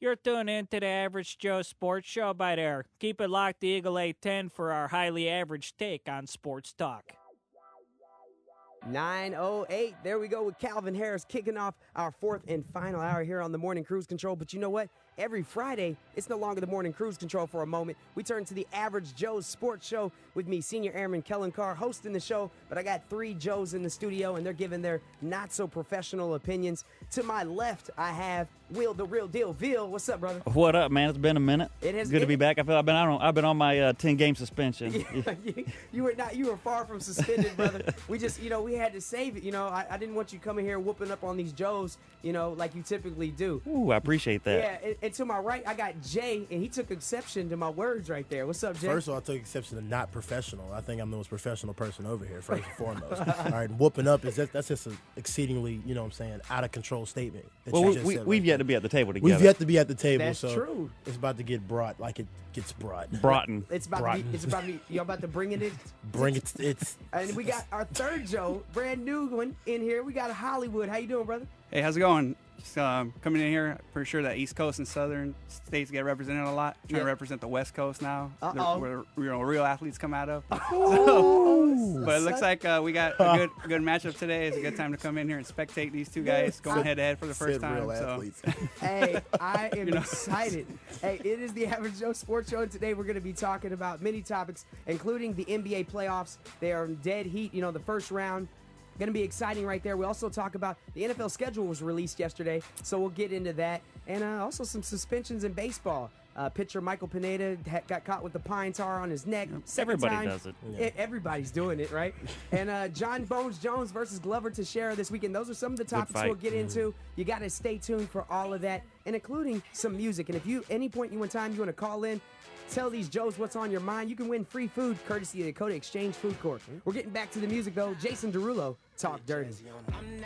You're tuned into the Average Joe Sports Show by there. Keep it locked to Eagle 810 for our highly average take on sports talk. 9:08. There we go with Calvin Harris kicking off our fourth and final hour here on the Morning Cruise Control. But you know what? Every Friday, it's no longer the Morning Cruise Control for a moment. We turn to the Average Joe's Sports Show with me, Senior Airman Kellen Carr, hosting the show. But I got three Joes in the studio, and they're giving their not-so-professional opinions. To my left, I have Will, the real deal. Veal, what's up, brother? What up, man? It's been a minute. It has good to be back. I've been on my 10-game suspension. You were far from suspended, brother. We just, we had to save it. I didn't want you coming here whooping up on these Joes, like you typically do. Ooh, I appreciate that. Yeah, and to my right, I got Jay, and he took exception to my words right there. What's up, Jay? First of all, I took exception to not professional. I think I'm the most professional person over here, first and foremost. All right, whooping up that's just an exceedingly, out of control statement. Well, we've yet to be at the table together. We've yet to be at the table. That's so true. It's about to get brought like it gets brought. Broughton. It's about to be. Y'all about to bring it. Bring it. It's. And we got our third Joe, brand new one in here. We got Hollywood. How you doing, brother? Hey, how's it going? Just coming in here, pretty sure that East Coast and Southern states get represented a lot. Trying to represent the West Coast now, where real athletes come out of. But it looks like we got a good matchup today. It's a good time to come in here and spectate these two guys going head to head for the first time. Real athletes. Hey, I am excited. Hey, it is the Average Joe Sports Show, and today we're going to be talking about many topics, including the NBA playoffs. They are dead heat. The first round. Going to be exciting right there. We also talk about the NFL schedule was released yesterday, so we'll get into that. And also some suspensions in baseball. Pitcher Michael Pineda got caught with the pine tar on his neck. Everybody does it. Yeah. Everybody's doing it, right? And John Bones Jones versus Glover Teixeira this weekend. Those are some of the topics we'll get into. You got to stay tuned for all of that, and including some music. And if you, any point in time you want to call in, tell these Joes what's on your mind, you can win free food courtesy of the Dakota Exchange Food Court. We're getting back to the music, though. Jason Derulo, Talk Dirty.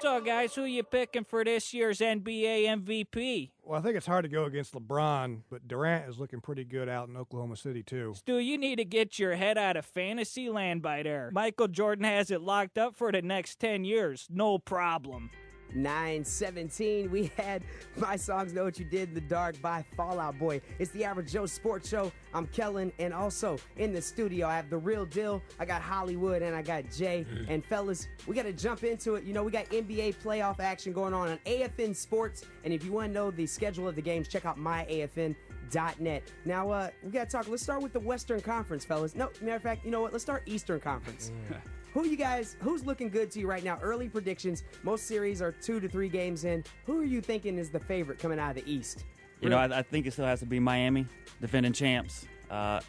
So, guys, who you picking for this year's NBA MVP? Well, I think it's hard to go against LeBron, but Durant is looking pretty good out in Oklahoma City, too. Stu, you need to get your head out of fantasy land by there. Michael Jordan has it locked up for the next 10 years. No problem. 9:17. We had My Songs Know What You Did in the Dark by Fall Out Boy. It's the Average Joe Sports Show. I'm Kellen, and also in the studio I have the real deal. I got Hollywood and I got Jay. And fellas, we got to jump into it. We got NBA playoff action going on AFN Sports. And if you want to know the schedule of the games, check out myafn.net. Now, we got to talk. Let's start with the Western Conference, fellas. No, matter of fact, you know what? Let's start Eastern Conference. Who's looking good to you right now? Early predictions. Most series are 2 to 3 games in. Who are you thinking is the favorite coming out of the East? I think it still has to be Miami, defending champs. I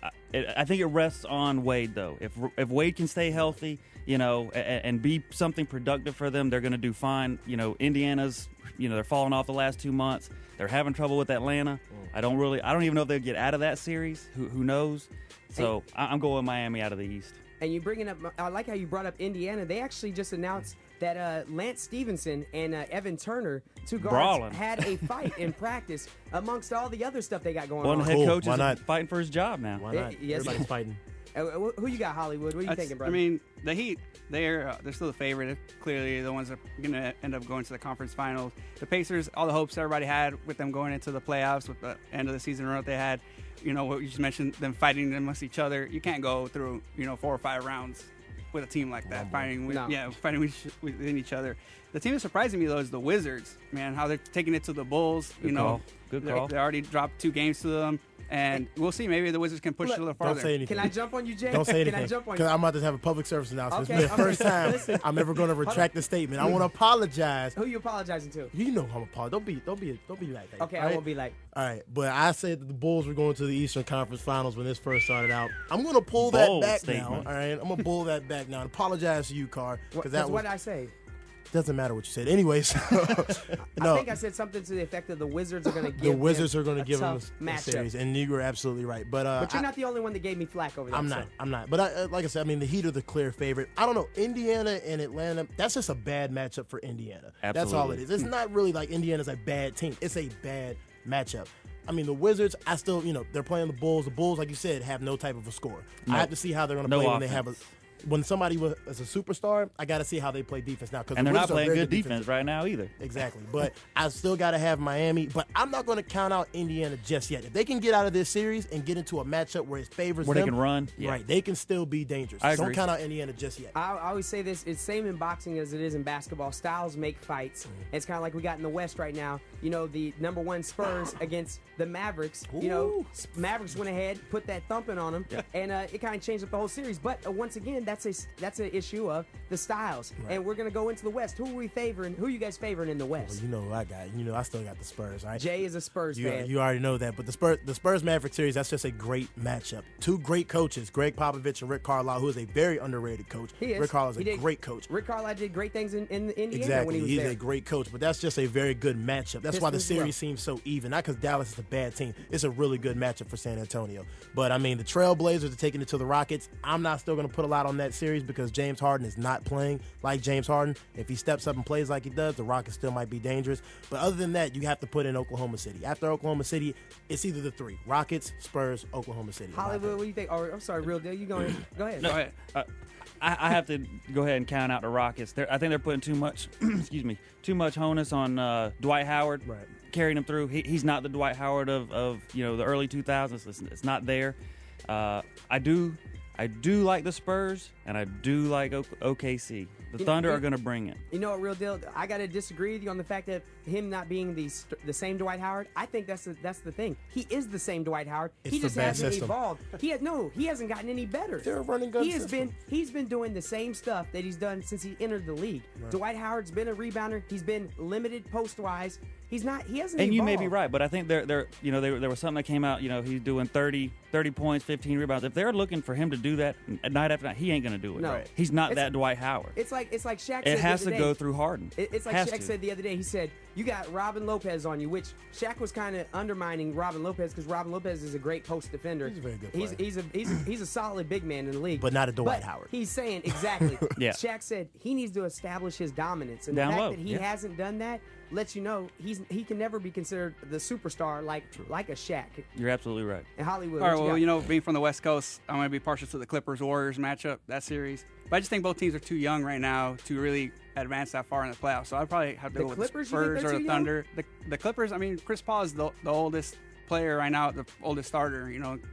think it rests on Wade, though. If Wade can stay healthy, and be something productive for them, they're going to do fine. Indiana's, they're falling off the last 2 months. They're having trouble with Atlanta. I don't even know if they'll get out of that series. Who knows? So I'm going Miami out of the East. And you bringing up, I like how you brought up Indiana. They actually just announced that Lance Stevenson and Evan Turner, two guards, had a fight in practice amongst all the other stuff they got going on. One head coach is fighting for his job now. Why not? Yes. Everybody's fighting. Who you got, Hollywood? What are you thinking, brother? I mean, the Heat, they're still the favorite. They're clearly the ones that are going to end up going to the conference finals. The Pacers, all the hopes everybody had with them going into the playoffs, with the end of the season run that they had, what you just mentioned, them fighting amongst each other. You can't go through, 4 or 5 rounds with a team like that, fighting within each other. The team that's surprising me, though, is the Wizards, man, how they're taking it to the Bulls. Good call. They already dropped 2 games to them. And we'll see. Maybe the Wizards can push it a little farther. Don't say anything. Can I jump on you, Jay? Don't say anything. Can I jump on you? Because I'm about to have a public service announcement. Okay, It's the first time I'm ever going to retract the statement. I want to apologize. Who are you apologizing to? You know I'm apologizing. Don't be like that. Okay, right? I won't be like. All right, but I said that the Bulls were going to the Eastern Conference Finals when this first started out. I'm going to pull that back now. All right, I'm going to pull that back now. And apologize to you, Carr. What did I say? Doesn't matter what you said. Anyways, I think I said something to the effect that the Wizards are going to give them a series, and you were absolutely right. But you're not the only one that gave me flack over that. I'm not. But like I said, the Heat are the clear favorite. I don't know, Indiana and Atlanta. That's just a bad matchup for Indiana. Absolutely. That's all it is. It's not really like Indiana's a bad team. It's a bad matchup. The Wizards, I still, they're playing the Bulls. The Bulls, like you said, have no type of a score. I have to see how they're going to play when they have a. when somebody is a superstar, I got to see how they play defense now. And they're not playing good defense right now either. Exactly. But I still got to have Miami. But I'm not going to count out Indiana just yet. If they can get out of this series and get into a matchup where it favors where them, they can run, right, they can still be dangerous. I agree. Don't count out Indiana just yet. I always say this, it's same in boxing as it is in basketball. Styles make fights. It's kind of like we got in the West right now. You know, the number 1 Spurs against the Mavericks. Ooh. You know, Mavericks went ahead, put that thumping on them, and it kind of changed up the whole series. But once again, that's an issue of the styles. Right. And we're going to go into the West. Who are we favoring? Who are you guys favoring in the West? Well, you know who I got. You know I still got the Spurs, right? Jay is a Spurs fan. You already know that. But the Spurs Maverick series, that's just a great matchup. 2 great coaches, Greg Popovich and Rick Carlisle, who is a very underrated coach. He is. Rick Carlisle is a great coach. Rick Carlisle did great things in Indiana exactly. when he was He's there. a great coach, but that's just a very good matchup. That's why the series seems so even. Not because Dallas is a bad team. It's a really good matchup for San Antonio. But, I mean, the Trailblazers are taking it to the Rockets. I'm not still going to put a lot on that series because James Harden is not playing like James Harden. If he steps up and plays like he does, the Rockets still might be dangerers. But other than that, you have to put in Oklahoma City. After Oklahoma City, it's either the 3. Rockets, Spurs, Oklahoma City. Hollywood, what do you think? Oh, I'm sorry, Real Deal. You go ahead. Go ahead. Go ahead. I have to go ahead and count out the Rockets. I think they're putting too much, too much onus on Dwight Howard, right, carrying him through. He's not the Dwight Howard of the early 2000s. It's not there. I do like the Spurs, and I do like OKC. The Thunder are going to bring it. You know what, Real Deal? I got to disagree with you on the fact that him not being the same Dwight Howard. I think that's the thing. He is the same Dwight Howard. He just hasn't evolved. He hasn't gotten any better. They're a running gun system. He's been doing the same stuff that he's done since he entered the league. Right. Dwight Howard's been a rebounder. He's been limited post-wise. He hasn't evolved. And you may be right, but I think there was something that came out, he's doing 30 points, 15 rebounds. If they're looking for him to do that night after night, he ain't going to do it. No. Right. He's not that Dwight Howard. It's like Shaq said it has the to other day. go through Harden. It's like Shaq said the other day. He said, you got Robin Lopez on you, which Shaq was kind of undermining Robin Lopez because Robin Lopez is a great post defender. He's a very good player. He's a solid big man in the league. But not a Dwight Howard. He's saying, exactly. Yeah. Shaq said he needs to establish his dominance. And the fact that he hasn't done that lets you know he can never be considered the superstar like a Shaq. You're absolutely right. In Hollywood. All right, well, being from the West Coast, I'm going to be partial to the Clippers-Warriors matchup, that series. But I just think both teams are too young right now to really advance that far in the playoffs. So I'd probably have to go with the Spurs or the Thunder. The Clippers, I mean, Chris Paul is the oldest player right now, the oldest starter,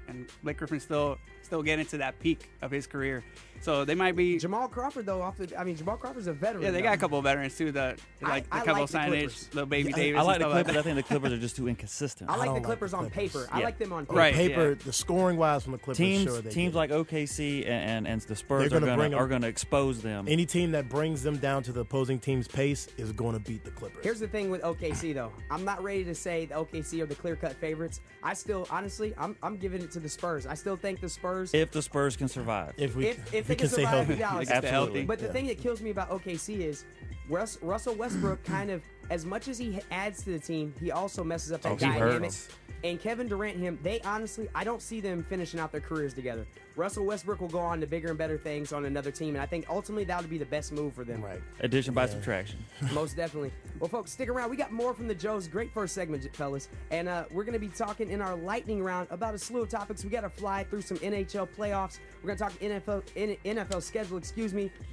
and Blake Griffin's still getting to that peak of his career. So they might be Jamal Crawford though. Jamal Crawford's a veteran. Yeah, they got a couple of veterans too. The couple signage, little baby Davis. I like the Clippers. I think the Clippers are just too inconsistent. I like the Clippers on paper. I like them on paper. Right, paper. The scoring wise from the Clippers. Teams like OKC and the Spurs are going to expose them. Any team that brings them down to the opposing team's pace is going to beat the Clippers. Here's the thing with OKC though. I'm not ready to say the OKC are the clear-cut favorites. I still, honestly, I'm giving it to the Spurs. I still think the Spurs. If the Spurs can survive. If they can survive in Dallas. Absolutely. But the thing that kills me about OKC is Russell Westbrook kind of, as much as he adds to the team, he also messes up that dynamic. And Kevin Durant, they honestly, I don't see them finishing out their careers together. Russell Westbrook will go on to bigger and better things on another team, and I think ultimately that would be the best move for them. Right. Addition by subtraction. Most definitely. Well, folks, stick around. We got more from the Joes. Great first segment, fellas. And we're going to be talking in our lightning round about a slew of topics. We got to fly through some NHL playoffs. We're going to talk NFL schedule,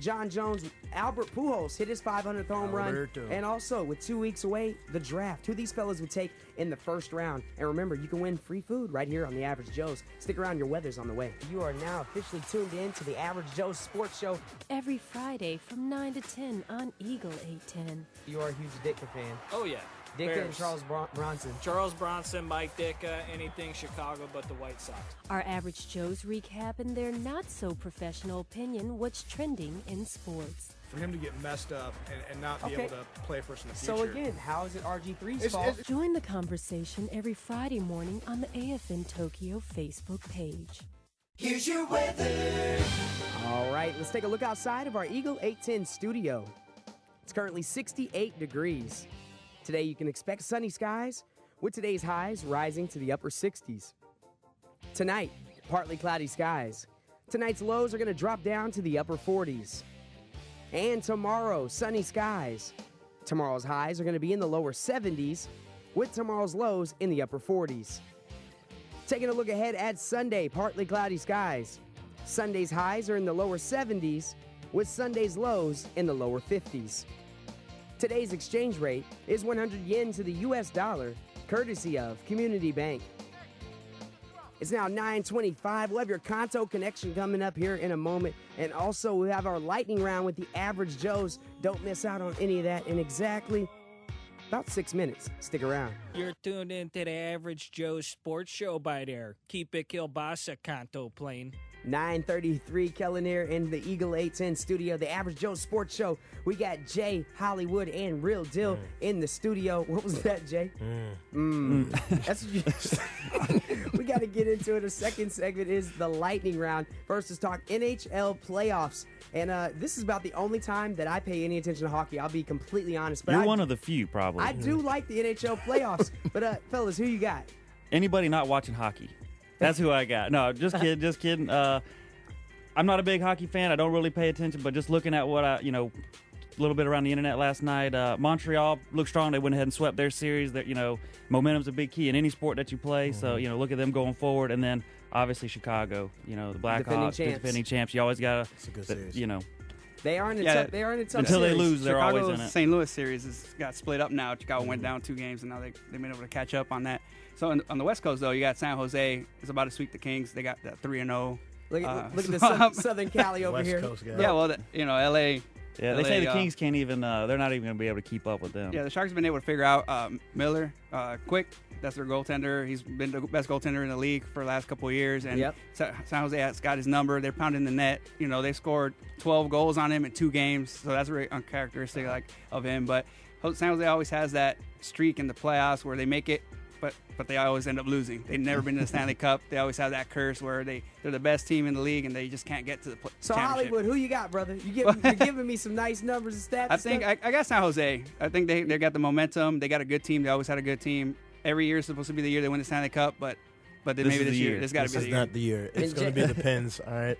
John Jones, Albert Pujols hit his 500th home run. And also, with 2 weeks away, the draft. Who these fellas would take in the first round. And remember, you can win free food right here on The Average Joe's. Stick around. Your weather's on the way. You are now officially tuned in to The Average Joe's Sports Show. Every Friday from 9 to 10 on Eagle 810. You are a huge Ditka fan. Oh, yeah. Ditka and Charles Bronson. Charles Bronson, Mike Ditka, anything Chicago but the White Sox. Our Average Joes recap in their not-so-professional opinion what's trending in sports. For him to get messed up and not be able to play for us in the future. So again, how is it RG3's fault? Join the conversation every Friday morning on the AFN Tokyo Facebook page. Here's your weather. All right, let's take a look outside of our Eagle 810 studio. It's currently 68 degrees. Today you can expect sunny skies, with today's highs rising to the upper 60s. Tonight, partly cloudy skies. Tonight's lows are going to drop down to the upper 40s. And tomorrow, sunny skies. Tomorrow's highs are going to be in the lower 70s, with tomorrow's lows in the upper 40s. Taking a look ahead at Sunday, partly cloudy skies. Sunday's highs are in the lower 70s, with Sunday's lows in the lower 50s. Today's exchange rate is 100 yen to the US dollar, courtesy of Community Bank. It's now 9:25. We'll have your Kanto connection coming up here in a moment. And also, we'll have our lightning round with the Average Joes. Don't miss out on any of that in exactly about 6 minutes. Stick around. You're tuned in to the Average Joe Sports Show by there. Keep it Kilbasa Kanto playing. 9:33, Kellen here in the Eagle 810 studio, the Average Joe Sports Show. We got Jay, Hollywood, and Real Deal in the studio. What was that, Jay? That's what you We got to get into it. The second segment is the lightning round. First, let's talk NHL playoffs. And this is about the only time that I pay any attention to hockey. I'll be completely honest. But You're one of the few, probably. I do like the NHL playoffs. But, fellas, who you got? Anybody not watching hockey. That's who I got. No, just kidding. I'm not a big hockey fan. I don't really pay attention, but just looking at what a little bit around the internet last night, Montreal looked strong. They went ahead and swept their series. That momentum's a big key in any sport that you play. So look at them going forward, and then obviously Chicago. The Blackhawks, defending champs. You always gotta. It's a good series. They are in a tough. They are in a tough until series. they lose. They're Chicago's always in it. St. Louis series got split up now. Chicago went down 2 games, and now they've been able to catch up on that. So on the West Coast, though, you got San Jose is about to sweep the Kings. They got that 3-0. Look at the Southern Cali over West here. Coast guy. Yeah, well, L.A. Yeah, they say the Kings can't even. They're not even going to be able to keep up with them. Yeah, the Sharks have been able to figure out Miller, Quick. That's their goaltender. He's been the best goaltender in the league for the last couple of years. And San Jose has got his number. They're pounding the net. They scored 12 goals on him in 2 games. So that's very uncharacteristic of him. But San Jose always has that streak in the playoffs where they make it, but they always end up losing. They've never been to the Stanley Cup. They always have that curse where they're the best team in the league and they just can't get to the So championship. Hollywood, who you got, brother? You're giving me some nice numbers and stats. I think I got San Jose. I think they got the momentum. They got a good team. They always had a good team. Every year is supposed to be the year they win the Stanley Cup, but then maybe this year. It's got to be the year. This is not the year. It's going to be the Pens, all right?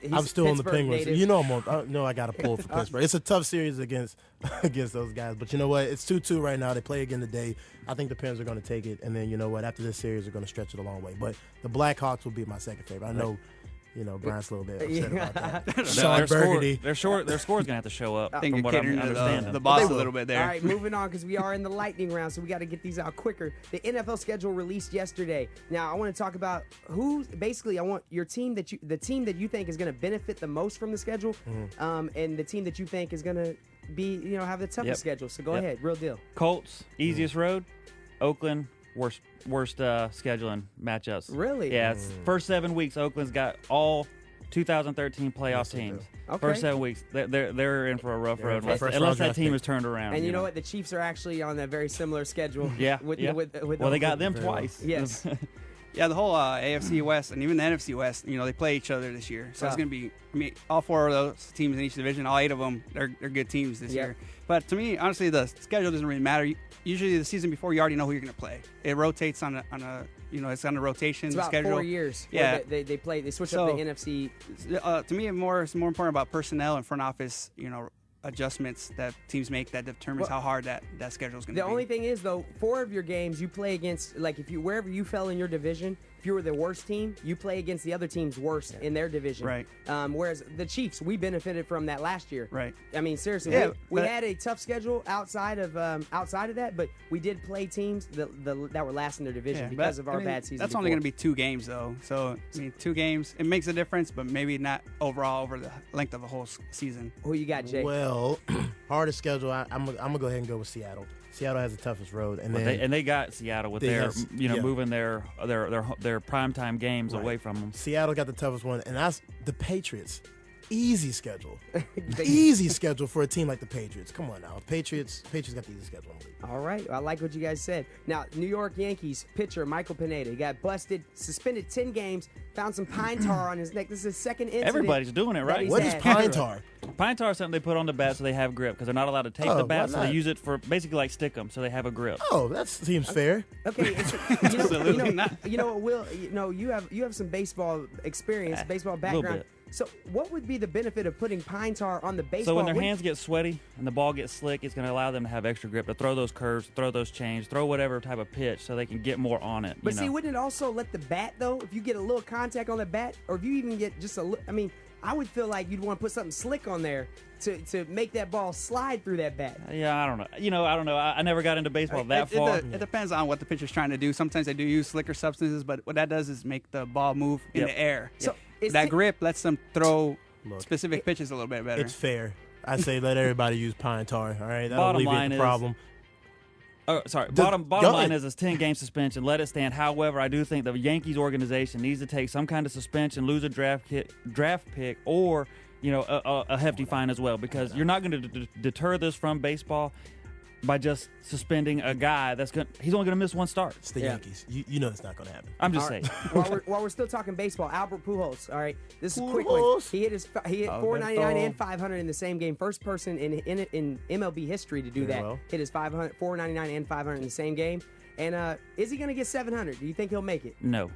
He's I'm still on the Pittsburgh Penguins. native. I got to pull for Pittsburgh. It's a tough series against those guys. But you know what? It's 2-2 right now. They play again today. I think the Pens are going to take it. And then, you know what? After this series, they're going to stretch it a long way. But the Blackhawks will be my second favorite. I know, Brian's a little bit upset about that. Sean Burgundy. Their score's going to have to show up, I think from what I'm catering to understanding. the boss a little bit there. All right, moving on because we are in the lightning round, so we got to get these out quicker. The NFL schedule released yesterday. Now, I want to talk about I want your team that you think is going to benefit the most from the schedule, and the team that you think is going to be, have the toughest schedule. So go ahead, Real Deal. Colts, easiest road. Oakland, worst scheduling matchups. Really? Yeah, it's first 7 weeks, Oakland's got all 2013 playoff teams. Okay. First 7 weeks, they're in for a rough road unless that team is turned around. And you know what? The Chiefs are actually on a very similar schedule. Well, they got them twice. Yes. Yeah, the whole AFC West and even the NFC West, they play each other this year. So it's going to be, all 4 of those teams in each division, all 8 of them, they're good teams this year. But to me, honestly, the schedule doesn't really matter. Usually the season before, you already know who you're going to play. It rotates on a it's on a rotation. It's about schedule. 4 years. Yeah. They switch up the NFC. To me, it's more important about personnel and front office, adjustments that teams make that determines how hard that schedule is going to be. The only thing is, though, 4 of your games you play against, like wherever you fell in your division, if you were the worst team, you play against the other team's worst in their division. Right. Whereas the Chiefs, we benefited from that last year. Right. I mean, seriously, we had a tough schedule outside of that, but we did play teams that were last in their division because of our bad season. That's only going to be 2 games, though. So, 2 games, it makes a difference, but maybe not overall over the length of the whole season. Who you got, Jay? Well, hardest schedule, I'm going to go ahead and go with Seattle. Seattle has the toughest road, and they got Seattle with moving their primetime games away from them. Seattle got the toughest one, and that's the Patriots. Easy schedule. Easy schedule for a team like the Patriots. Come on now. Patriots got the easy schedule in the league. All right. I like what you guys said. Now, New York Yankees pitcher Michael Pineda. He got busted, suspended 10 games, found some pine tar on his neck. This is his second incident. Everybody's doing it, right? What is pine tar? Pine tar is something they put on the bat so they have grip because they're not allowed to take the bat, so they use it for basically like stick 'em so they have a grip. Oh, that seems fair. Okay. Absolutely not. You know what, Will? You have some baseball experience, baseball background. So what would be the benefit of putting pine tar on the baseball? So when their hands get sweaty and the ball gets slick, it's going to allow them to have extra grip to throw those curves, throw those change, throw whatever type of pitch so they can get more on it. But see, wouldn't it also let the bat, though, if you get a little contact on the bat, or if you even get just I mean, I would feel like you'd want to put something slick on there to make that ball slide through that bat. Yeah, I don't know. I don't know. I never got into baseball that far. It depends on what the pitcher's trying to do. Sometimes they do use slicker substances, but what that does is make the ball move in the air. So that grip lets them throw specific pitches a little bit better. It's fair. I say let everybody use pine tar. All right, that'll Bottom alleviate line the is- problem. Oh, sorry. Go Bottom line ahead. is 10-game suspension. Let it stand. However, I do think the Yankees organization needs to take some kind of suspension, lose a draft pick, or a hefty fine as well, because you're not going to deter this from baseball by just suspending a guy he's only going to miss one start. It's the Yankees. You know it's not going to happen. I'm just saying. While we're still talking baseball, Albert Pujols. All right, this is a quick one. Pujols. He hit 499 and 500 in the same game. First person in MLB history to do Very that. well. Hit his 499 and 500 in the same game. And is he going to get 700? Do you think he'll make it? No.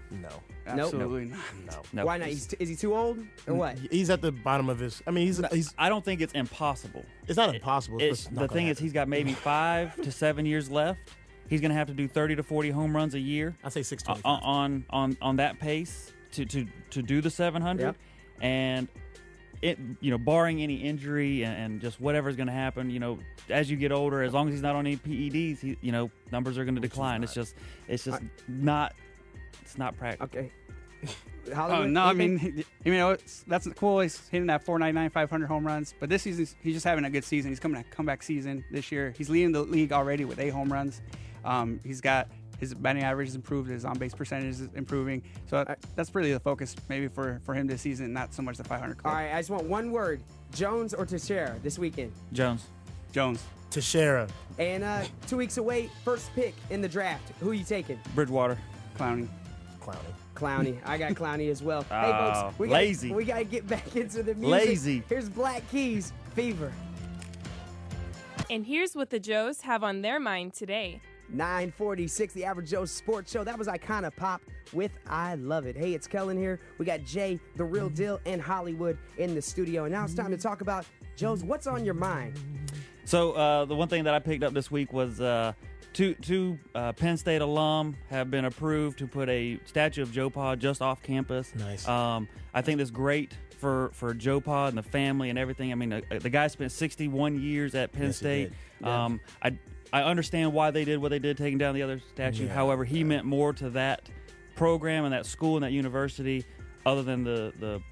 Absolutely not. No. Why not? Is he too old or what? He's at the bottom of his. I mean, he's. I don't think it's impossible. It's not impossible. It's just not The gonna thing is, happen. he's got maybe 5 to 7 years left. He's going to have to do 30 to 40 home runs a year. I say 625. on that pace to do the 700, Yep. and it barring any injury and just whatever's going to happen, as you get older, as long as he's not on any PEDs, numbers are going to decline. It's just not practical. Okay. Oh, Hollywood, no, I anything? mean, that's cool. He's hitting that 499, 500 home runs. But this season, he's just having a good season. He's coming a comeback season this year. He's leading the league already with 8 home runs. He's got his batting average is improved. His on-base percentage is improving. So that's really the focus maybe for him this season, not so much the 500 club. All right, I just want one word: Jones or Teixeira this weekend. Jones. Teixeira. And 2 weeks away, first pick in the draft. Who are you taking? Bridgewater. Clowney. Clowney. I got Clowney as well. Hey, Oh, folks, we lazy. got to get back into the music. Lazy. Here's Black Keys, Fever. And here's what the Joes have on their mind today. 946, the Average Joe Sports Show. That was Icona Pop with I Love It. Hey, it's Kellen here. We got Jay, The Real Deal, and Hollywood in the studio. And now it's time to talk about, Joe's, what's on your mind? So the one thing that I picked up this week was two Penn State alum have been approved to put a statue of Joe Pa just off campus. Nice. I think that's great for Joe Pa and the family and everything. I mean, the guy spent 61 years at Penn Yes, he State. did. I understand why they did what they did, taking down the other statue. Yeah, However, he meant more to that program and that school and that university other than the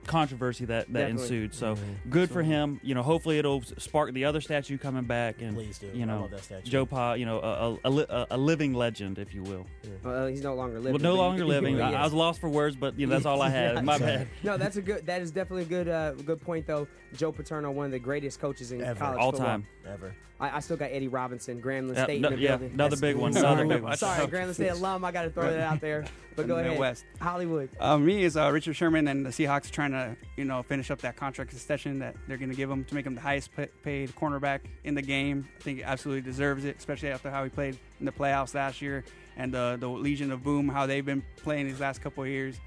controversy that Definitely. ensued. So good for him. Hopefully it'll spark the other statue coming back. And Please do. I love that statue. Joe Pa, a living legend, if you will. Well, he's no longer living. Well, no but longer living. Yes. I was lost for words, but that's all I had. My bad. No, that is definitely a good point, though. Joe Paterno, one of the greatest coaches in Ever. college All football. time. Ever. I still got Eddie Robinson, Grambling Yeah, State no- in the yeah, building. another big one, Sorry, another big one. Sorry, Grambling State alum. I got to throw that out there. But go ahead. Midwest. Hollywood. Me is Richard Sherman and the Seahawks trying to, finish up that contract extension that they're going to give him to make him the highest paid cornerback in the game. I think he absolutely deserves it, especially after how he played in the playoffs last year and the Legion of Boom, how they've been playing these last couple of years.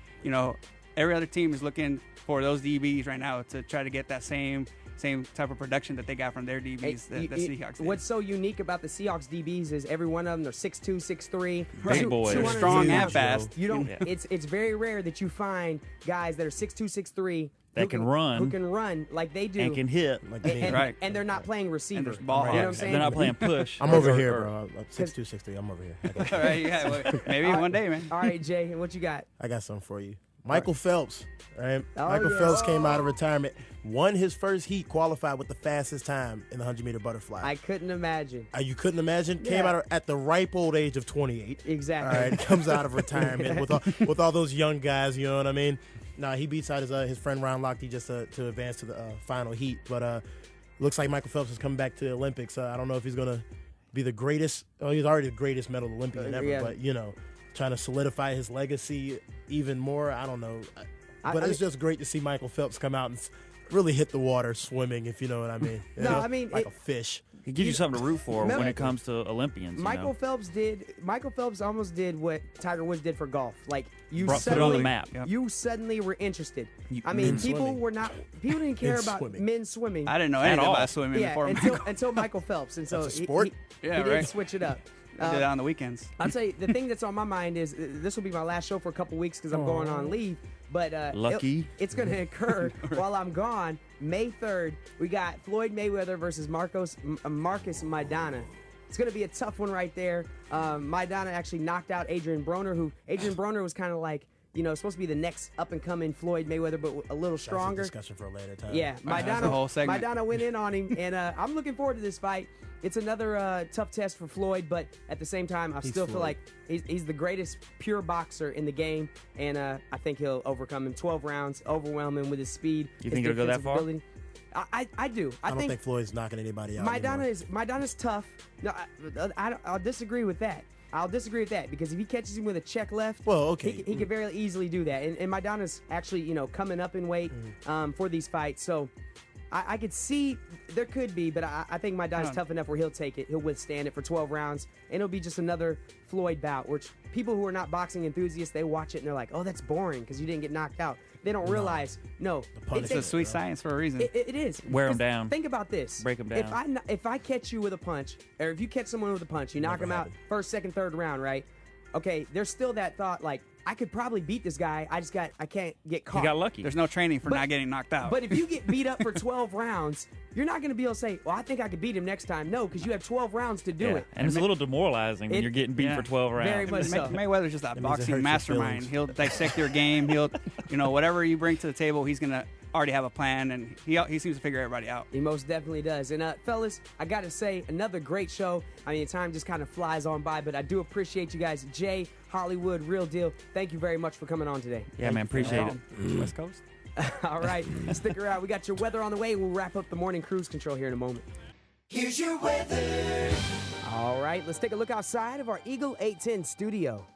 Every other team is looking for those DBs right now to try to get that same type of production that they got from their DBs, the Seahawks did. What's so unique about the Seahawks DBs is every one of them, they're 6'2", 6'3". Big boys. They're 200 strong pounds. and fast. You don't. Yeah. It's very rare that you find guys that are 6'2", 6'3", That who can run. who can run like they do, And can hit. Like and, me. Right. and they're not playing receiver. there's ball You know what I'm hawks. saying? They're not playing push. I'm over here, bro. I'm 6'2", 6'3". I'm over here. All right, yeah, well, maybe one day, man. All right, Jay, and what you got? I got something for you. Michael Phelps. All right. Oh, Michael yeah. Phelps came out of retirement, won his first heat, qualified with the fastest time in the 100-meter butterfly. I couldn't imagine. You couldn't imagine? Came Yeah. out at the ripe old age of 28. Exactly. All right, comes out of retirement with all those young guys, you know what I mean? Nah, he beats out his friend Ron Lochte just to advance to the final heat. But looks like Michael Phelps is coming back to the Olympics. I don't know if he's going to be the greatest. Oh, he's already the greatest medal Olympian ever. Yeah. But, trying to solidify his legacy even more. I don't know. But it's just great to see Michael Phelps come out really hit the water swimming, if you know what I mean. You know? I mean like a fish. It gives you something to root for No. when it comes to Olympians. Michael Phelps almost did what Tiger Woods did for golf. Like you Put it suddenly on the map. You suddenly were interested. I men mean, people swimming. didn't care Men about swimming. men swimming. I didn't know At anything all. about swimming before. until Michael Phelps, and so That's a sport? he Yeah, did right. switch it up. I did it on the weekends. I'll tell you, the thing that's on my mind is this will be my last show for a couple weeks because I'm going on leave. But Lucky. it's going to occur while I'm gone. May 3rd, we got Floyd Mayweather versus Marcus Maidana. It's going to be a tough one right there. Maidana actually knocked out Adrian Broner, Adrian Broner was kind of like, supposed to be the next up-and-coming Floyd Mayweather, but a little stronger. That's a discussion for a later time. Yeah, That's the whole segment. Maidana went in on him, and I'm looking forward to this fight. It's another tough test for Floyd, but at the same time, I still feel like he's the greatest pure boxer in the game, and I think he'll overcome him. 12 rounds, overwhelm him with his speed. You think it'll go that far? Ability. I do. I don't think Floyd's knocking anybody out. Maidana's tough. No, I'll disagree with that. I'll disagree with that because if he catches him with a check left, well, okay, he could very easily do that. And Maidana's actually, coming up in weight for these fights, so I could see there could be, but I think Maidana's tough enough where he'll take it. He'll withstand it for 12 rounds, and it'll be just another Floyd bout, which people who are not boxing enthusiasts, they watch it and they're like, oh, that's boring because you didn't get knocked out. They don't realize, it's a sweet science for a reason. It is. Wear them down. Think about this. Break them down. If I catch you with a punch, or if you catch someone with a punch, you knock them out first, second, third round, right? Okay, there's still that thought like, I could probably beat this guy. I can't get caught. You got lucky. There's no training for not getting knocked out. But if you get beat up for 12 rounds, you're not going to be able to say, well, I think I could beat him next time. No, because you have 12 rounds to do it. And it's a little demoralizing when you're getting beat for 12 rounds. Very much so. Mayweather's just a boxing mastermind. He'll dissect your game. He'll, whatever you bring to the table, he's going to already have a plan, and he seems to figure everybody out. He most definitely does. And fellas, I got to say, another great show. I mean, the time just kind of flies on by, but I do appreciate you guys. Jay, Hollywood, Real Deal, thank you very much for coming on today. Yeah, man, appreciate it. West Coast. All right, stick around. We got your weather on the way. We'll wrap up the morning cruise control here in a moment. Here's your weather. All right, let's take a look outside of our Eagle 810 studio.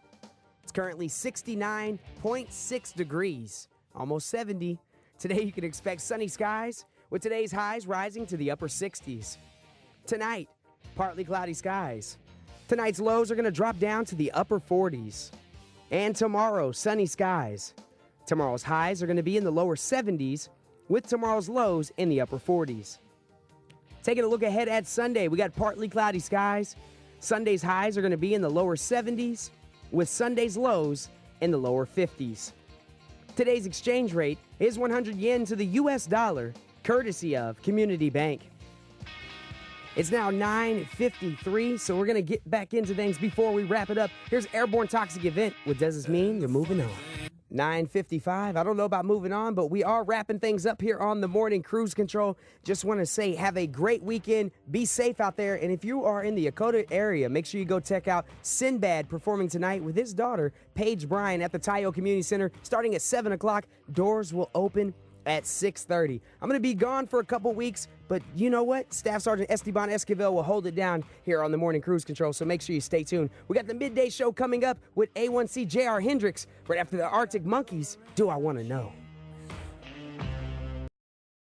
It's currently 69.6 degrees, almost 70. Today you can expect sunny skies with today's highs rising to the upper 60s. Tonight, partly cloudy skies. Tonight's lows are going to drop down to the upper 40s. And tomorrow, sunny skies. Tomorrow's highs are going to be in the lower 70s with tomorrow's lows in the upper 40s. Taking a look ahead at Sunday, we got partly cloudy skies. Sunday's highs are going to be in the lower 70s with Sunday's lows in the lower 50s. Today's exchange rate is 100 yen to the U.S. dollar, courtesy of Community Bank. It's now 9:53, so we're going to get back into things before we wrap it up. Here's Airborne Toxic Event. What does this mean? You're moving on. 9:55. I don't know about moving on, but we are wrapping things up here on the morning cruise control. Just want to say have a great weekend. Be safe out there. And if you are in the Dakota area, make sure you go check out Sinbad performing tonight with his daughter, Paige Bryan, at the Tayo Community Center starting at 7 o'clock. Doors will open at 6:30. I'm going to be gone for a couple weeks, but you know what? Staff Sergeant Esteban Esquivel will hold it down here on the Morning Cruise Control, so make sure you stay tuned. We got the midday show coming up with A1C J.R. Hendricks right after the Arctic Monkeys. Do I Want to Know?